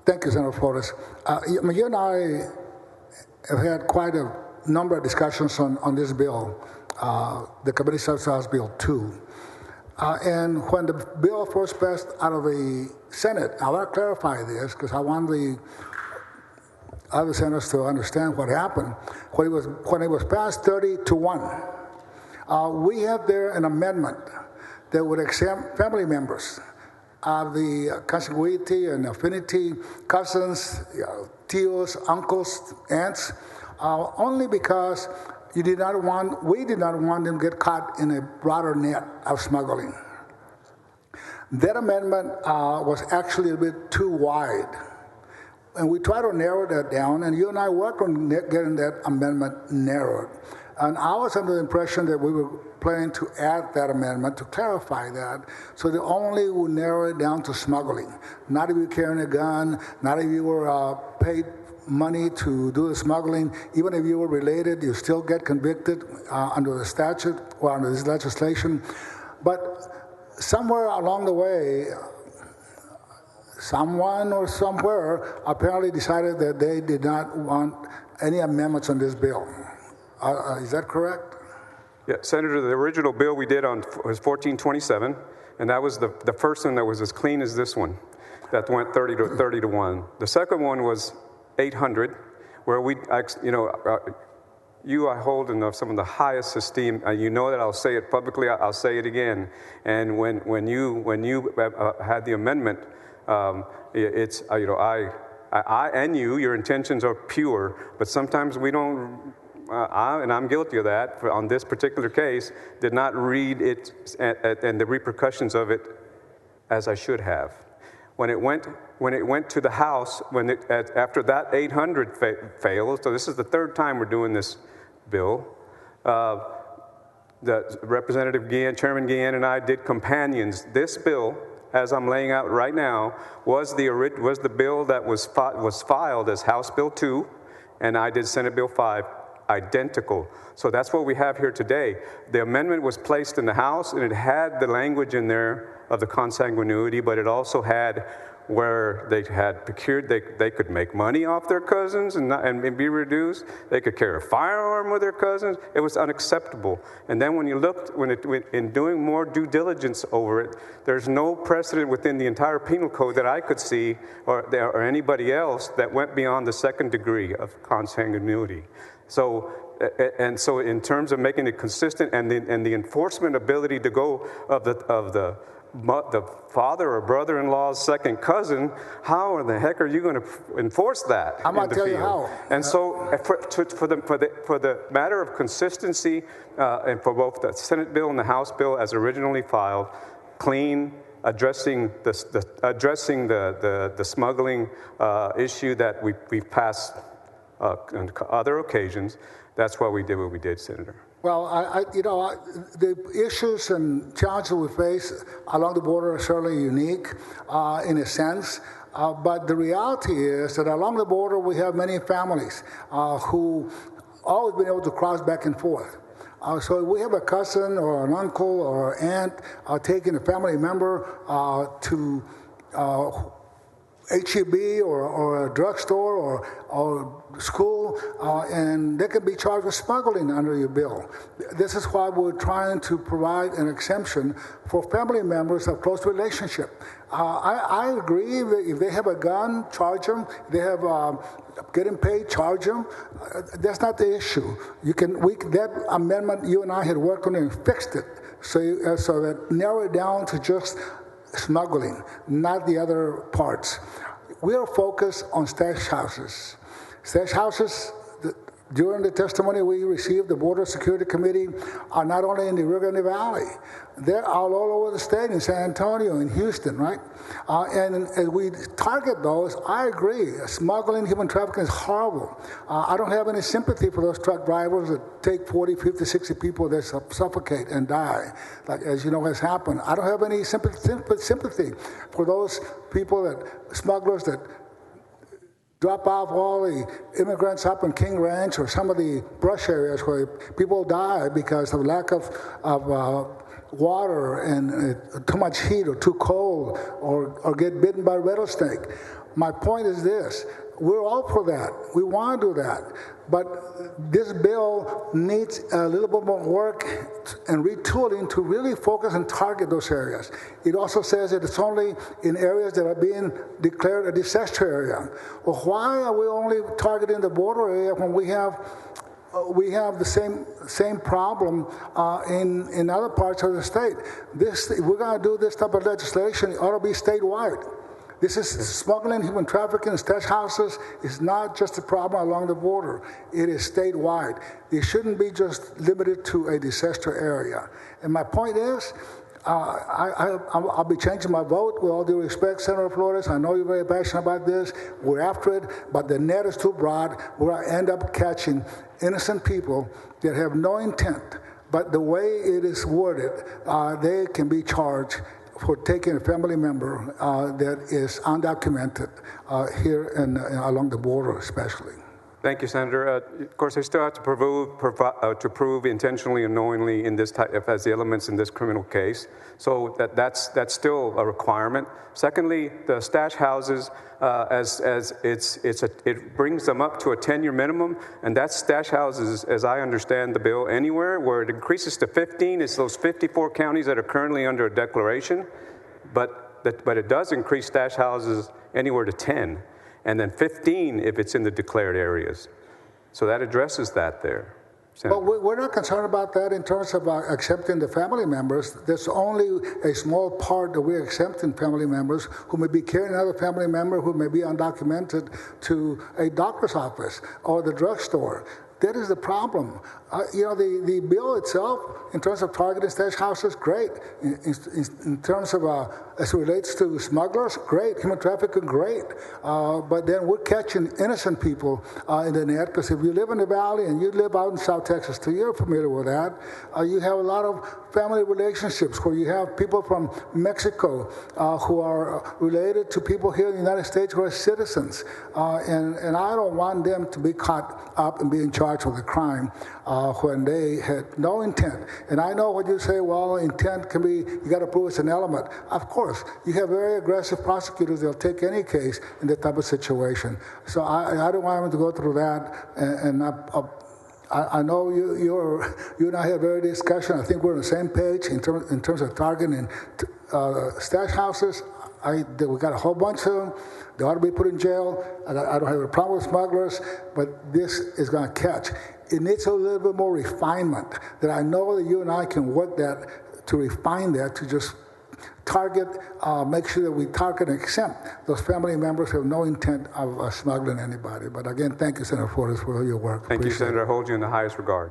Thank you, Senator Flores. You and I have had quite a number of discussions on this bill, the Committee Subsidized Bill 2. And when the bill first passed out of the Senate, I want to clarify this because I want the other senators to understand what happened. When it was passed 30-1, we had there an amendment that would exempt family members of the consanguinity and affinity, cousins, tios, uncles, aunts, only because we did not want them to get caught in a broader net of smuggling. That amendment was actually a bit too wide. And we tried to narrow that down, and you and I worked on getting that amendment narrowed. And I was under the impression that we were planning to add that amendment to clarify that, so that only would narrow it down to smuggling. Not if you're carrying a gun, not if you were paid money to do the smuggling. Even if you were related, you still get convicted under the statute or under this legislation. But somewhere along the way, someone or somewhere apparently decided that they did not want any amendments on this bill. Is that correct? Yeah, Senator, the original bill we did was 1427, and that was the first one that was as clean as this one, that went 30-1. The second one was 800, where I hold in some of the highest esteem. You know that I'll say it publicly. I'll say it again. And when you had the amendment, it's I and your intentions are pure, but sometimes we don't. And I'm guilty of that. On this particular case, did not read it and the repercussions of it as I should have. When it went to the House, after that 800 failed, so this is the third time we're doing this bill. The Representative Guillen, Chairman Guillen, and I did companions. This bill, as I'm laying out right now, was the bill that was filed as House Bill 2, and I did Senate Bill 5. Identical. So that's what we have here today. The amendment was placed in the House, and it had the language in there of the consanguinity, but it also had where they had procured, they could make money off their cousins and be reduced. They could carry a firearm with their cousins. It was unacceptable. And then when you looked, in doing more due diligence over it, there's no precedent within the entire penal code that I could see or anybody else that went beyond the second degree of consanguinity. So in terms of making it consistent and the enforcement ability to go of the father or brother-in-law's second cousin, how in the heck are you going to enforce that? I'm going to tell you how. And so for the matter of consistency, and for both the Senate bill and the House bill as originally filed, clean, addressing the smuggling issue that we've passed on other occasions, that's why we did what we did, Senator. Well, the issues and challenges we face along the border are certainly unique in a sense, but the reality is that along the border we have many families who always been able to cross back and forth. So if we have a cousin or an uncle or aunt taking a family member to HB or a drugstore or school, and they can be charged with smuggling under your bill. This is why we're trying to provide an exemption for family members of close relationship. I agree that if they have a gun, charge them. If they have getting paid, charge them. That's not the issue. That amendment you and I had worked on and fixed it, so that narrow it down to just smuggling, not the other parts. We are focused on stash houses. Stash houses, during the testimony we received, the Border Security Committee, are not only in the Rio Grande Valley, they're all over the state, in San Antonio, in Houston, right? And as we target those, I agree, smuggling, human trafficking is horrible. I don't have any sympathy for those truck drivers that take 40, 50, 60 people that suffocate and die, like, as you know, has happened. I don't have any sympathy for those people, smugglers that drop off all the immigrants up in King Ranch or some of the brush areas where people die because of lack of water and too much heat or too cold or get bitten by a rattlesnake. My point is this. We're all for that. We want to do that. But this bill needs a little bit more work and retooling to really focus and target those areas. It also says that it's only in areas that are being declared a disaster area. Well, why are we only targeting the border area when we have the same problem in other parts of the state? If we're going to do this type of legislation, it ought to be statewide. This is smuggling, human trafficking, stash houses. It's not just a problem along the border. It is statewide. It shouldn't be just limited to a disaster area. And my point is, I'll be changing my vote with all due respect, Senator Flores. I know you're very passionate about this. We're after it, but the net is too broad. We're going to end up catching innocent people that have no intent. But the way it is worded, they can be charged for taking a family member that is undocumented here along the border, especially. Thank you, Senator. Of course, they still have to prove intentionally and knowingly in this type as the elements in this criminal case. So that's still a requirement. Secondly, the stash houses, it brings them up to a 10-year minimum, and that's stash houses, as I understand the bill, anywhere where it increases to 15 is those 54 counties that are currently under a declaration, but it does increase stash houses anywhere to 10. And then 15 if it's in the declared areas. So that addresses that there. But we're not concerned about that in terms of accepting the family members. There's only a small part that we're accepting family members who may be carrying another family member who may be undocumented to a doctor's office or the drugstore. That is the problem. The bill itself, in terms of targeting stash houses, great. In terms of, as it relates to smugglers, great. Human trafficking, great. But then we're catching innocent people in the net, because if you live in the valley and you live out in South Texas too, you're familiar with that. You have a lot of family relationships where you have people from Mexico who are related to people here in the United States who are citizens. And I don't want them to be caught up and being charged with a crime when they had no intent. And I know what you say, well, intent can be, you got to prove it's an element. Of course, you have very aggressive prosecutors that'll take any case in that type of situation. So I don't want them to go through that. And I know you and I had a very discussion. I think we're on the same page in terms of targeting stash houses. We got a whole bunch of them. They ought to be put in jail. I don't have a problem with smugglers, but this is going to catch. It needs a little bit more refinement, that I know that you and I can work that, to refine that, to just target, make sure that we target and exempt those family members who have no intent of smuggling anybody. But again, thank you, Senator Flores, for your work. Thank you, Senator. I hold you in the highest regard.